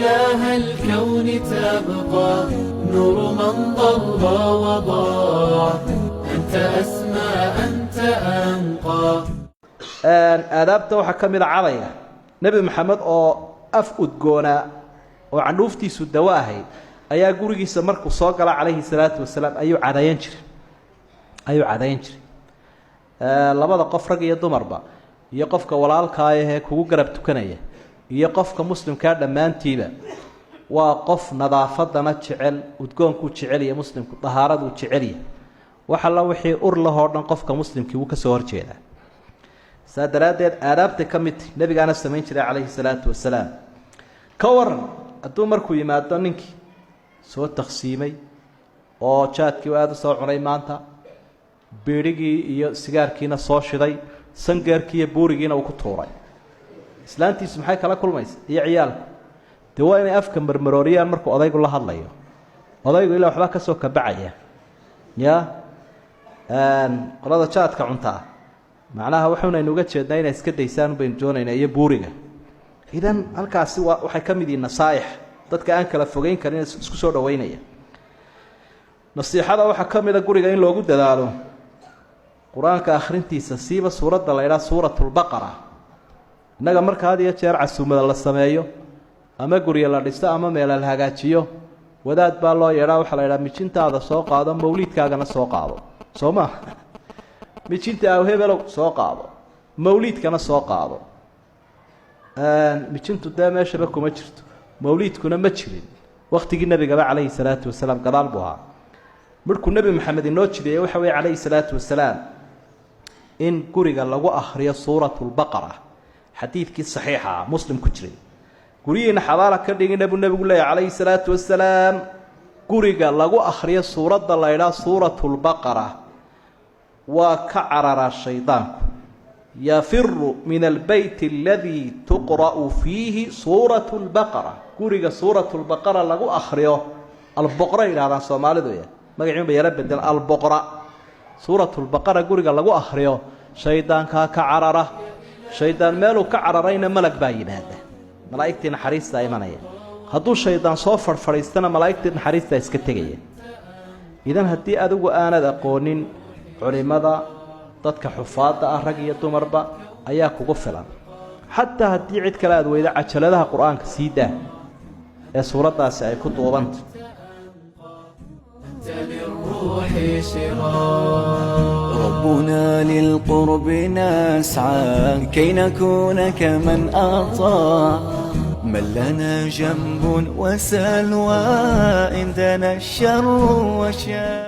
إله الكون تبقى نور من ضل وضاع أنت أسمى أنت أنقى. آدابته waxaa ka mid ah cadayga nabi maxamed oo af udgoona oo canuuftiisu dawo ahayd ayaa gurigiisa markuu soo galay calayhi salaatu wasalaam ayuu cadayan jiray labada qof rag iyo dumarba iyo qofka walaalka ah ee kugu garab tukanaya iyo qofka muslimka dhamaantiiba waa qof nadaafadana jecel udgoonku jecel iyo muslimku tahaaradu jecel waxa la wixii ur lahoo dhan qofka muslimkii uu ka soo horjeedaa saadaradeed aadaabta kamid nabigaana sameyn jiray calayhi salaatu wasalaam ka waran hadduu markuu yimaado ninkii soo taqsiimay oo jaadkii aad u soo cunay maanta beerigii iyo sigaarkiina soo shiday sangeerkii iyo buurigiina uu ku tuuray islaantiisu maxay kala kulmaysaa iyo ciyaalku dee waa inay afka marmarooriyaan markuu odaygu la hadlayo odaygu ilaa waxba ka soo kabacaya ya qolada jaadka cuntaa macnaha waxaanaynu uga jeednaa inay iska daysaan baynu doonaynaa iyo buuriga idan halkaasi waxay ka mid yihiin nasaaix dadka aan kala fogeyn karin isku soo dhaweynaya nasiixada waxaa ka mid a guriga in loogu dadaalo qur-aanka akhrintiisa siiba suuradda la idhaha suuratulbaqara innaga marka had iyo jeer casuumada la sameeyo ama gurya la dhisto ama meela la hagaajiyo wadaad baa loo yeedhaa waxaa la idhaha mijintaada soo qaado mawliidkaagana soo qaado soo maa mijinta aw hebelow soo qaado mawliidkana soo qaado mijintu dee meeshaba kuma jirto mawliidkuna ma jirin waktigii nabigaba calayhi salaatu wasalaam gadaal buu ahaa markuu nebi maxamed inoo jideeyey waxa weeye calayhi salaatu wasalaam in guriga lagu akhriyo suuratulbaqara xadiidkii saxiixa ah muslim ku jiray gurihiina xabaala ka dhigina buu nebigu leeyahy calayhi salaatu wasalaam guriga lagu akhriyo suuradda la idhaha suuratulbaqara waa ka cararaa shaydaanku yafiru min albeyt aladii tuqra'u fiihi suuratu lbaqara guriga suuratulbaqara lagu akhriyo alboqra yidhahdaan soomaalidu magaciin ba yara bedel alboqra suuratulbaqara guriga lagu akhriyo shaydaankaa ka carara shaydaan meeluu ka cararayna malag baa yidhaahda malaa'igtii naxariistaa imanaya hadduu shaydaan soo fadhfadhiistana malaa'igtii naxariistaa iska tegaya idan haddii adigu aanad aqoonin culimada dadka xufaadda ah rag iyo dumarba ayaa kugu filan xataa haddii cid kale aad weydo cajaladaha qur-aanka sii daa ee suuraddaasi ay ku duubanta ربنا للقرب نسعى كي نكون كمن أطاع من لنا جنب وسلوى عندنا الشر وشاء